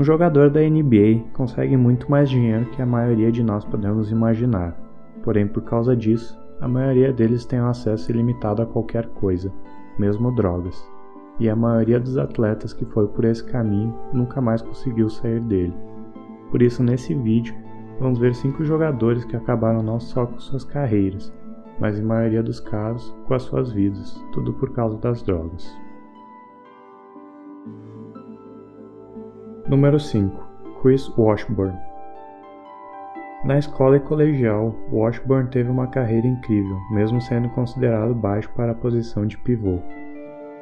Um jogador da NBA consegue muito mais dinheiro que a maioria de nós podemos imaginar, porém por causa disso, a maioria deles tem acesso ilimitado a qualquer coisa, mesmo drogas, e a maioria dos atletas que foi por esse caminho nunca mais conseguiu sair dele. Por isso nesse vídeo, vamos ver 5 jogadores que acabaram não só com suas carreiras, mas em maioria dos casos com as suas vidas, tudo por causa das drogas. Número 5. Chris Washburn. Na escola e colegial, Washburn teve uma carreira incrível, mesmo sendo considerado baixo para a posição de pivô.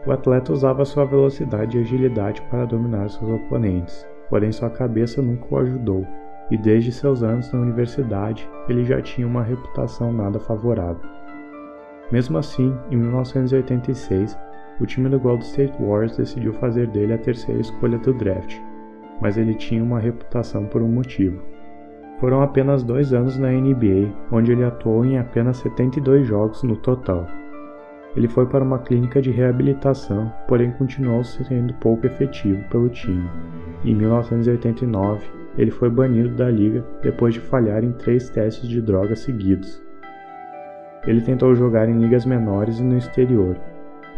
O atleta usava sua velocidade e agilidade para dominar seus oponentes, porém sua cabeça nunca o ajudou, e desde seus anos na universidade, ele já tinha uma reputação nada favorável. Mesmo assim, em 1986, o time do Golden State Warriors decidiu fazer dele a terceira escolha do draft, mas ele tinha uma reputação por um motivo. Foram apenas 2 anos na NBA, onde ele atuou em apenas 72 jogos no total. Ele foi para uma clínica de reabilitação, porém continuou sendo pouco efetivo pelo time. Em 1989, ele foi banido da liga depois de falhar em 3 testes de drogas seguidos. Ele tentou jogar em ligas menores e no exterior.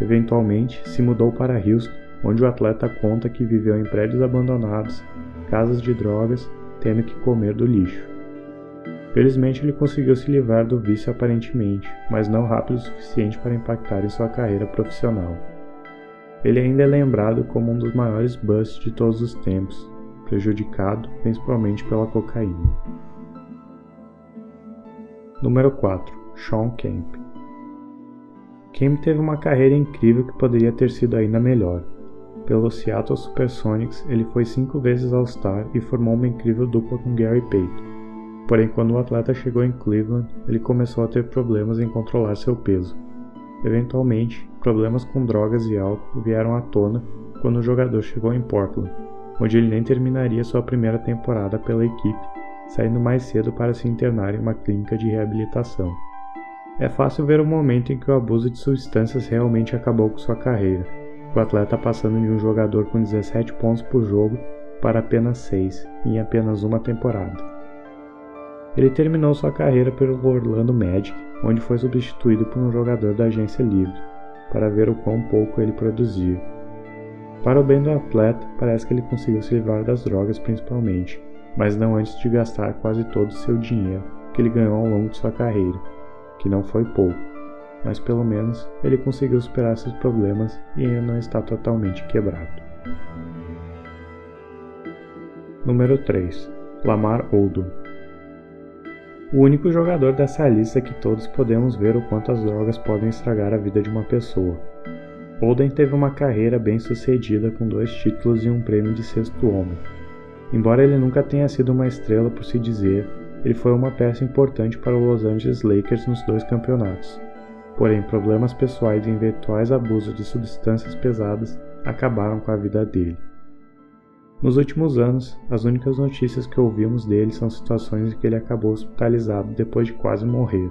Eventualmente, se mudou para Houston, onde o atleta conta que viveu em prédios abandonados, casas de drogas, tendo que comer do lixo. Felizmente ele conseguiu se livrar do vício aparentemente, mas não rápido o suficiente para impactar em sua carreira profissional. Ele ainda é lembrado como um dos maiores busts de todos os tempos, prejudicado principalmente pela cocaína. Número 4. Shawn Kemp. Kemp teve uma carreira incrível que poderia ter sido ainda melhor. Pelo Seattle Supersonics, ele foi 5 vezes All-Star e formou uma incrível dupla com Gary Payton. Porém, quando o atleta chegou em Cleveland, ele começou a ter problemas em controlar seu peso. Eventualmente, problemas com drogas e álcool vieram à tona quando o jogador chegou em Portland, onde ele nem terminaria sua primeira temporada pela equipe, saindo mais cedo para se internar em uma clínica de reabilitação. É fácil ver o momento em que o abuso de substâncias realmente acabou com sua carreira, o atleta passando de um jogador com 17 pontos por jogo para apenas 6 em apenas uma temporada. Ele terminou sua carreira pelo Orlando Magic, onde foi substituído por um jogador da agência livre, para ver o quão pouco ele produzia. Para o bem do atleta, parece que ele conseguiu se livrar das drogas principalmente, mas não antes de gastar quase todo o seu dinheiro que ele ganhou ao longo de sua carreira, que não foi pouco, mas pelo menos ele conseguiu superar seus problemas e ainda não está totalmente quebrado. Número 3. Lamar Odom. O único jogador dessa lista que todos podemos ver o quanto as drogas podem estragar a vida de uma pessoa. Odom teve uma carreira bem sucedida com 2 títulos e um prêmio de 6º homem. Embora ele nunca tenha sido uma estrela por se dizer, ele foi uma peça importante para o Los Angeles Lakers nos 2 campeonatos. Porém, problemas pessoais e eventuais abusos de substâncias pesadas acabaram com a vida dele. Nos últimos anos, as únicas notícias que ouvimos dele são situações em que ele acabou hospitalizado depois de quase morrer,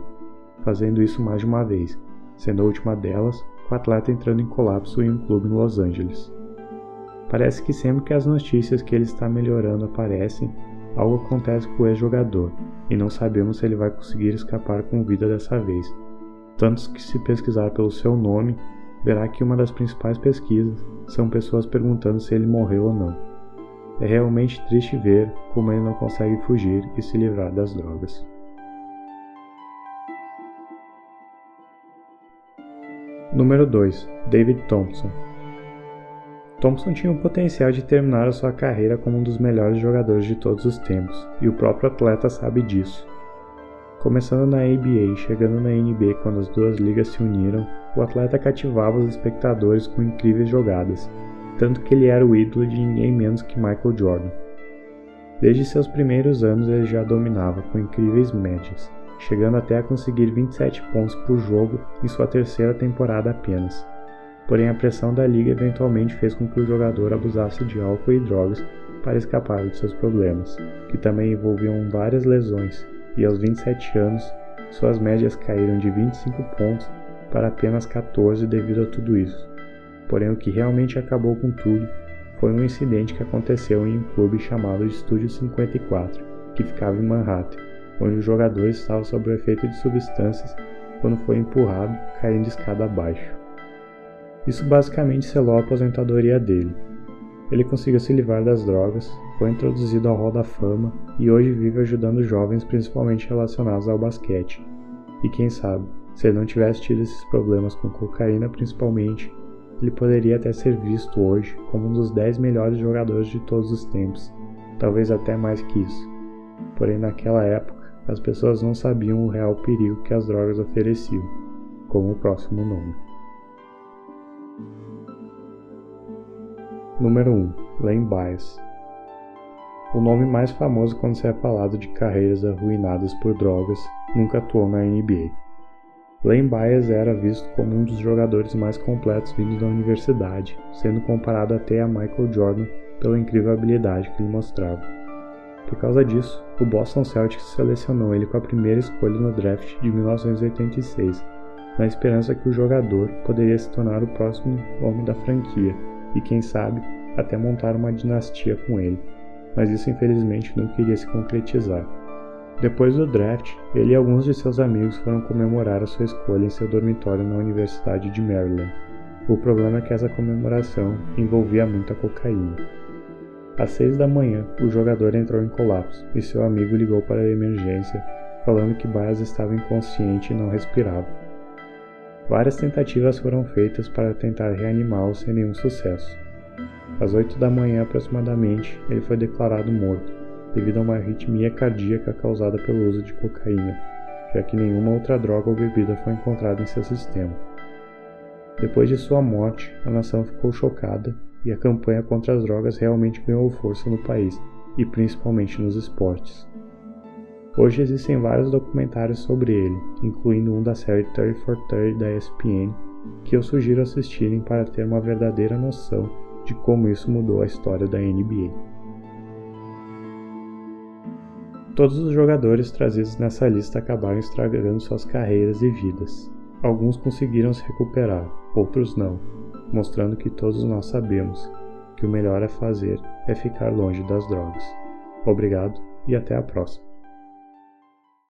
fazendo isso mais de uma vez, sendo a última delas o atleta entrando em colapso em um clube em Los Angeles. Parece que sempre que as notícias que ele está melhorando aparecem, algo acontece com o ex-jogador, e não sabemos se ele vai conseguir escapar com vida dessa vez. Tanto que se pesquisar pelo seu nome, verá que uma das principais pesquisas são pessoas perguntando se ele morreu ou não. É realmente triste ver como ele não consegue fugir e se livrar das drogas. Número 2. David Thompson. Thompson tinha o potencial de terminar a sua carreira como um dos melhores jogadores de todos os tempos, e o próprio atleta sabe disso. Começando na ABA e chegando na NBA quando as 2 ligas se uniram, o atleta cativava os espectadores com incríveis jogadas, tanto que ele era o ídolo de ninguém menos que Michael Jordan. Desde seus primeiros anos ele já dominava com incríveis médias, chegando até a conseguir 27 pontos por jogo em sua 3ª temporada apenas. Porém a pressão da liga eventualmente fez com que o jogador abusasse de álcool e drogas para escapar de seus problemas, que também envolviam várias lesões, e aos 27 anos, suas médias caíram de 25 pontos para apenas 14 devido a tudo isso. Porém o que realmente acabou com tudo foi um incidente que aconteceu em um clube chamado Estúdio 54, que ficava em Manhattan, onde o jogador estava sob o efeito de substâncias quando foi empurrado, caindo escada abaixo. Isso basicamente selou a aposentadoria dele. Ele conseguiu se livrar das drogas, foi introduzido ao Hall da Fama e hoje vive ajudando jovens principalmente relacionados ao basquete. E quem sabe, se ele não tivesse tido esses problemas com cocaína principalmente, ele poderia até ser visto hoje como um dos 10 melhores jogadores de todos os tempos, talvez até mais que isso. Porém, naquela época, as pessoas não sabiam o real perigo que as drogas ofereciam, como o próximo nome. Número 1. Len Bias. O nome mais famoso quando se é falado de carreiras arruinadas por drogas nunca atuou na NBA. Len Bias era visto como um dos jogadores mais completos vindos da universidade, sendo comparado até a Michael Jordan pela incrível habilidade que ele mostrava. Por causa disso, o Boston Celtics selecionou ele com a primeira escolha no draft de 1986, na esperança que o jogador poderia se tornar o próximo homem da franquia e, quem sabe, até montar uma dinastia com ele, mas isso infelizmente não queria se concretizar. Depois do draft, ele e alguns de seus amigos foram comemorar a sua escolha em seu dormitório na Universidade de Maryland. O problema é que essa comemoração envolvia muita cocaína. Às 6 da manhã, o jogador entrou em colapso e seu amigo ligou para a emergência, falando que Bias estava inconsciente e não respirava. Várias tentativas foram feitas para tentar reanimá-lo sem nenhum sucesso. Às 8 da manhã aproximadamente, ele foi declarado morto, devido a uma arritmia cardíaca causada pelo uso de cocaína, já que nenhuma outra droga ou bebida foi encontrada em seu sistema. Depois de sua morte, a nação ficou chocada e a campanha contra as drogas realmente ganhou força no país, e principalmente nos esportes. Hoje existem vários documentários sobre ele, incluindo um da série 30 for 30 da ESPN, que eu sugiro assistirem para ter uma verdadeira noção de como isso mudou a história da NBA. Todos os jogadores trazidos nessa lista acabaram estragando suas carreiras e vidas. Alguns conseguiram se recuperar, outros não, mostrando que todos nós sabemos que o melhor a fazer é ficar longe das drogas. Obrigado e até a próxima.